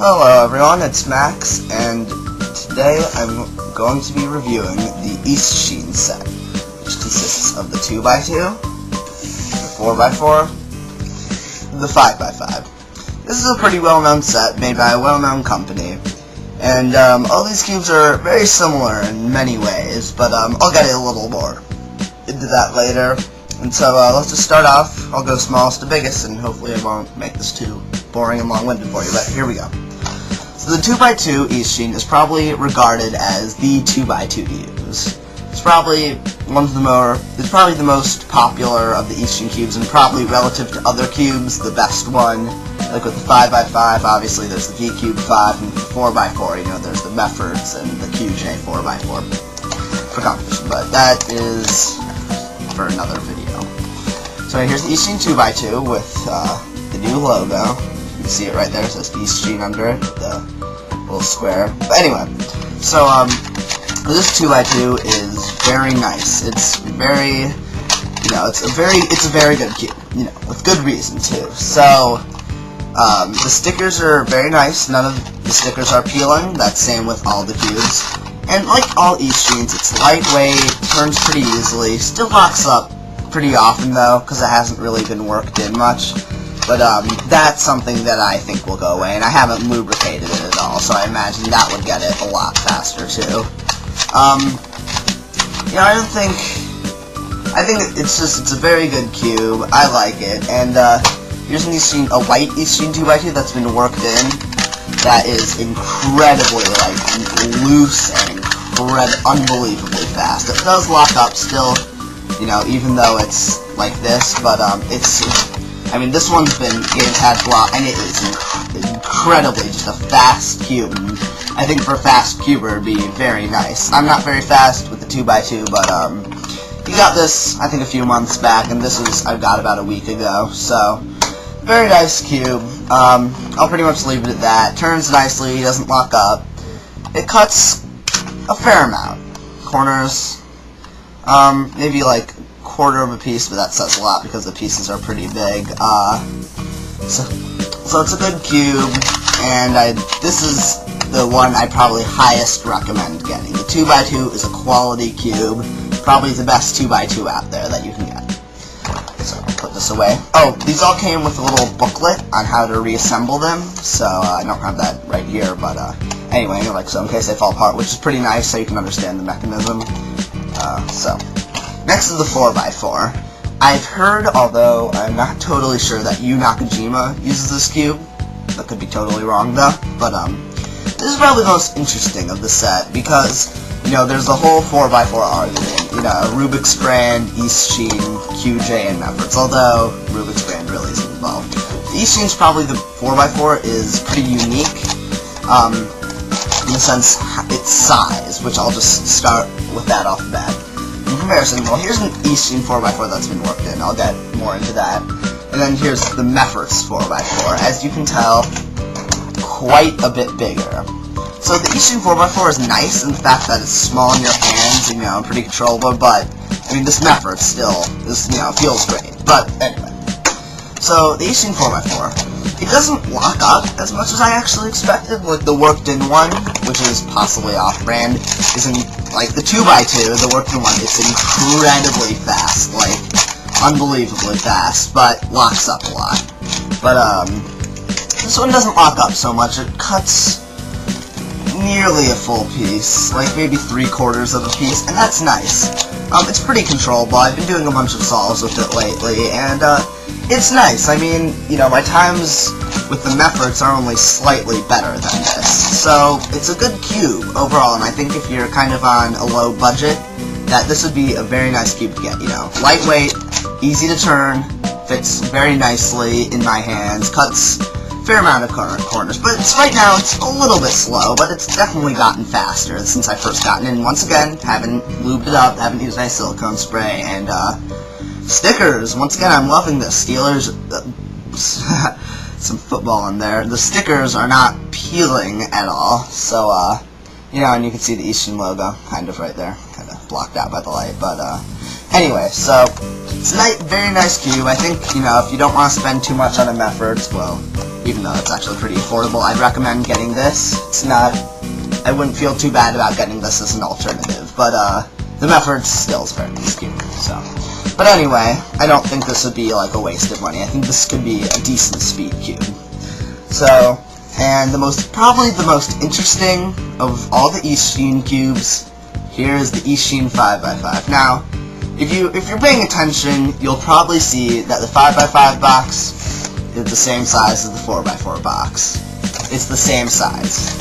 Hello everyone, it's Max, and today I'm going to be reviewing the Eastsheen set, which consists of the 2x2, the 4x4, the 5x5. This is a pretty well-known set made by a well-known company, and all these cubes are very similar in many ways, but I'll get a little more into that later. And so let's just start off. I'll go smallest to biggest, and hopefully I won't make this too boring and long-winded for you, but here we go. So the 2x2 Eastsheen is probably regarded as the 2x2 to use. It's probably the most popular of the Eastsheen cubes, and probably relative to other cubes, the best one. Like with the 5x5, obviously there's the V-Cube 5, and the 4x4, you know, there's the Mefferts and the QJ 4x4 for competition, but that is for another video. So here's the Eastsheen 2x2 with the new logo. You can see it right there. It says Eastsheen under it, the little square. But anyway, so this 2x2 is very nice. It's very, you know, it's a very good cube, you know, with good reason too. So the stickers are very nice. None of the stickers are peeling. That's same with all the cubes. And like all Eastsheens, it's lightweight, turns pretty easily, still locks up pretty often though, because it hasn't really been worked in much. But that's something that I think will go away, and I haven't lubricated it at all, so I imagine that would get it a lot faster too. You know, I think it's a very good cube. I like it, and here's an Eastsheen, a white Eastsheen 2x2 that's been worked in. That is incredibly loose and unbelievably fast. It does lock up still, you know, even though it's like this, but I mean, this one's been getting had block, and it is incredibly just a fast cube. And I think for a fast cuber, it'd be very nice. I'm not very fast with the 2x2, but you got this, I think, a few months back, and this was I got about a week ago. So very nice cube. I'll pretty much leave it at that. Turns nicely, doesn't lock up. It cuts a fair amount. Corners, maybe like quarter of a piece, but that says a lot because the pieces are pretty big. So it's a good cube, and this is the one I probably highest recommend getting. The 2x2 is a quality cube, probably the best 2x2 out there that you can get. So I'll put this away. Oh, these all came with a little booklet on how to reassemble them, so I don't have that right here, but anyway, like so in case they fall apart, which is pretty nice so you can understand the mechanism. So next is the 4x4. I've heard, although I'm not totally sure, that Yu Nakajima uses this cube. That could be totally wrong though, but this is probably the most interesting of the set because, you know, there's the whole 4x4 argument. You know, Rubik's Brand, Eastsheen, QJ, and Mefferts, although Rubik's Brand really isn't involved. The Eastsheen's probably the 4x4 is pretty unique, in the sense its size, which I'll just start with that off the bat. In comparison, well, here's an Eastsheen 4x4 that's been worked in. I'll get more into that. And then here's the Mefferts 4x4. As you can tell, quite a bit bigger. So the Eastsheen 4x4 is nice in the fact that it's small in your hands, and, you know, pretty controllable, but, I mean, this Meffert still is, you know, feels great. But, anyway. So, the Eastsheen 4x4, it doesn't lock up as much as I actually expected. Like, the worked-in one, which is possibly off-brand, isn't, like, the 2x2, the worked-in one, it's incredibly fast, like, unbelievably fast, but locks up a lot. But, this one doesn't lock up so much. It cuts nearly a full piece, like maybe 3/4 of a piece, and that's nice. It's pretty controllable. I've been doing a bunch of solves with it lately, and it's nice. I mean, you know, my times with the Mefferts are only slightly better than this, so it's a good cube overall, and I think if you're kind of on a low budget, that this would be a very nice cube to get, you know. Lightweight, easy to turn, fits very nicely in my hands, cuts fair amount of corners, but right now it's a little bit slow, but it's definitely gotten faster since I first gotten in. Once again, haven't lubed it up, haven't used my silicone spray, and stickers. Once again, I'm loving the Steelers. Some football in there. The stickers are not peeling at all, so you know, and you can see the Eastsheen logo kind of right there, kind of blocked out by the light. But anyway, so It's a very nice cube. I think, you know, if you don't want to spend too much on a Mefferts, well, even though it's actually pretty affordable, I'd recommend getting this. It's not, I wouldn't feel too bad about getting this as an alternative, but the Mefferts still is a very nice cube, so. But anyway, I don't think this would be like a waste of money. I think this could be a decent speed cube. So, and probably the most interesting of all the Eastsheen cubes, here is the Eastsheen 5x5. Now, if you're paying attention, you'll probably see that the 5x5 box is the same size as the 4x4 box. It's the same size.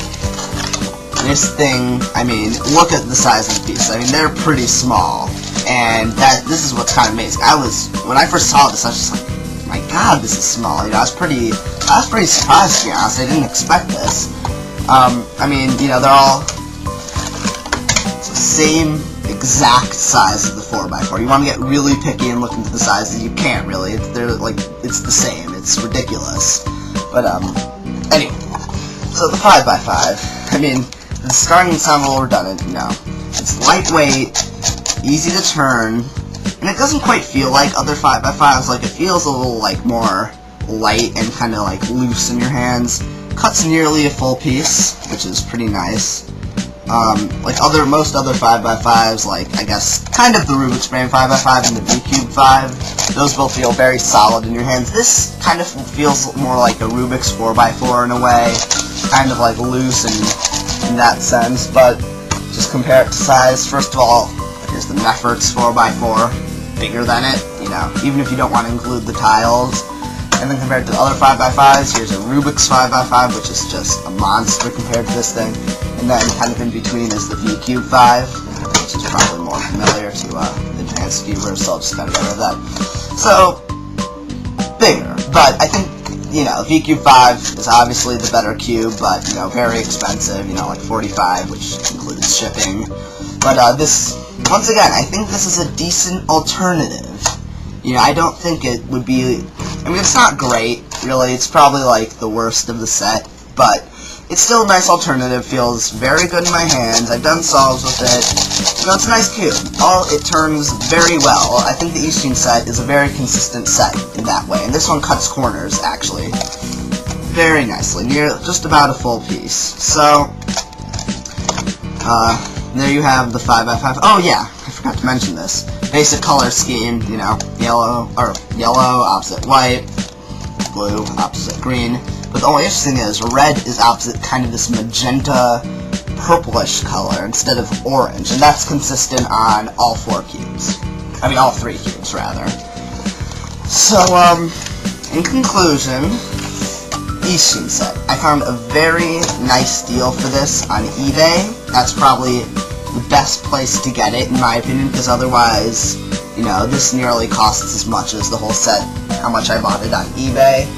This thing, I mean, look at the size of the pieces. I mean, they're pretty small, and this is what's kind of amazing. When I first saw this, I was just like, my God, this is small. You know, I was pretty surprised, to be honest. I didn't expect this. I mean, you know, they're all the same exact size as the 4x4. You want to get really picky and look into the sizes, you can't really. It's the same. It's ridiculous. But anyway, so the 5x5. I mean, it's starting to sound a little redundant, you know. It's lightweight, easy to turn, and it doesn't quite feel like other 5x5s. Like, it feels a little like more light and kind of like loose in your hands. Cuts nearly a full piece, which is pretty nice. Like most other 5x5s, like, I guess, kind of the Rubik's Brand 5x5 and the V-Cube 5, those both feel very solid in your hands. This kind of feels more like a Rubik's 4x4 in a way, kind of like loose in that sense, but just compare it to size. First of all, here's the Mefferts 4x4, bigger than it, you know, even if you don't want to include the tiles. And then compared to the other 5x5s, here's a Rubik's 5x5, which is just a monster compared to this thing. And then kind of in between is the V-Cube 5, which is probably more familiar to advanced viewers, so I'll just kind of get rid of that. So, bigger. But I think, you know, V-Cube 5 is obviously the better cube, but, you know, very expensive, you know, like $45, which includes shipping. But this, once again, I think this is a decent alternative. You know, I don't think it would be, I mean, it's not great, really. It's probably, like, the worst of the set, but it's still a nice alternative. Feels very good in my hands. I've done solves with it. You know, it's a nice cube. It turns very well. I think the Eastsheen set is a very consistent set in that way, and this one cuts corners, actually, very nicely, near just about a full piece. So, there you have the 5x5. Oh, yeah, I forgot to mention this. Basic color scheme, you know, yellow opposite white, blue opposite green. But the only interesting is red is opposite kind of this magenta purplish color instead of orange, and that's consistent on all 4 cubes. I mean, all 3 cubes, rather. So, in conclusion, Eastsheen set. I found a very nice deal for this on eBay. That's probably the best place to get it, in my opinion, because otherwise, you know, this nearly costs as much as the whole set, how much I bought it on eBay.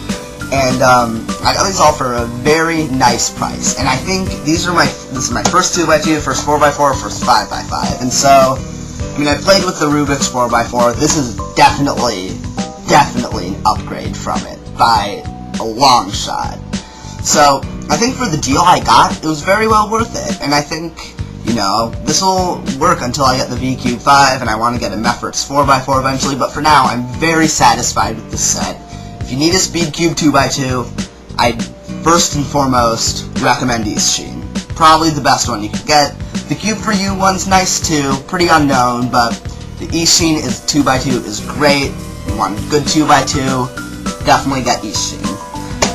And I got these all for a very nice price. And I think this is my first 2x2, first 4x4, first 5x5. And so, I mean, I played with the Rubik's 4x4. This is definitely an upgrade from it by a long shot. So, I think for the deal I got, it was very well worth it. And I think, you know, this will work until I get the V-Cube 5, and I want to get a Mefferts 4x4 eventually. But for now, I'm very satisfied with this set. If you need a speed cube 2x2, I'd first and foremost recommend Eastsheen. Probably the best one you could get. The Cube for You one's nice too, pretty unknown, but the Eastsheen 2x2 is great. You want a good 2x2, definitely get Eastsheen.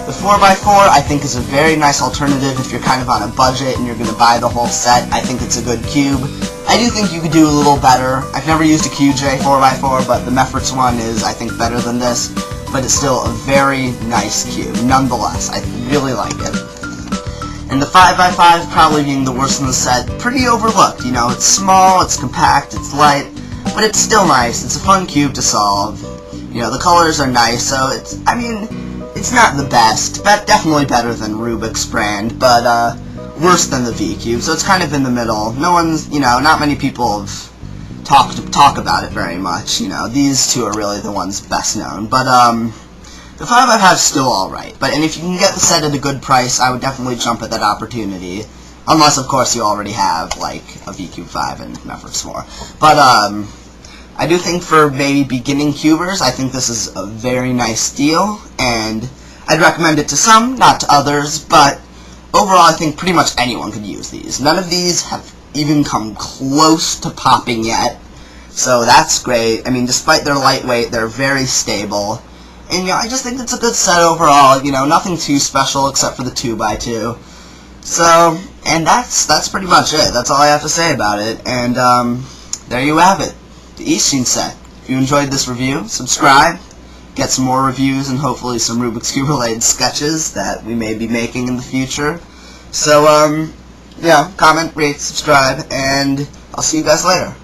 The 4x4 I think is a very nice alternative if you're kind of on a budget and you're going to buy the whole set. I think it's a good cube. I do think you could do a little better. I've never used a QJ 4x4, but the Mefferts one is, I think, better than this. But it's still a very nice cube, nonetheless. I really like it. And the 5x5 probably being the worst in the set, pretty overlooked. You know, it's small, it's compact, it's light, but it's still nice. It's a fun cube to solve. You know, the colors are nice, so it's, I mean, it's not the best, but definitely better than Rubik's Brand, but worse than the V-Cube, so it's kind of in the middle. No one's, you know, not many people have talk about it very much, you know. These two are really the ones best known, but the 5x5 is still alright. And if you can get the set at a good price, I would definitely jump at that opportunity, unless of course you already have like a V-Cube 5 and Mefferts 4. But I do think for maybe beginning cubers, I think this is a very nice deal, and I'd recommend it to some, not to others, but overall I think pretty much anyone could use these. None of these have even come close to popping yet, so that's great. I mean, despite their lightweight, they're very stable, and you know, I just think it's a good set overall. You know, nothing too special except for the 2x2. So, and that's pretty much it. That's all I have to say about it, and there you have it. The Eastsheen set. If you enjoyed this review, subscribe, get some more reviews, and hopefully some Rubik's Cube related sketches that we may be making in the future. So, yeah, comment, rate, subscribe, and I'll see you guys later.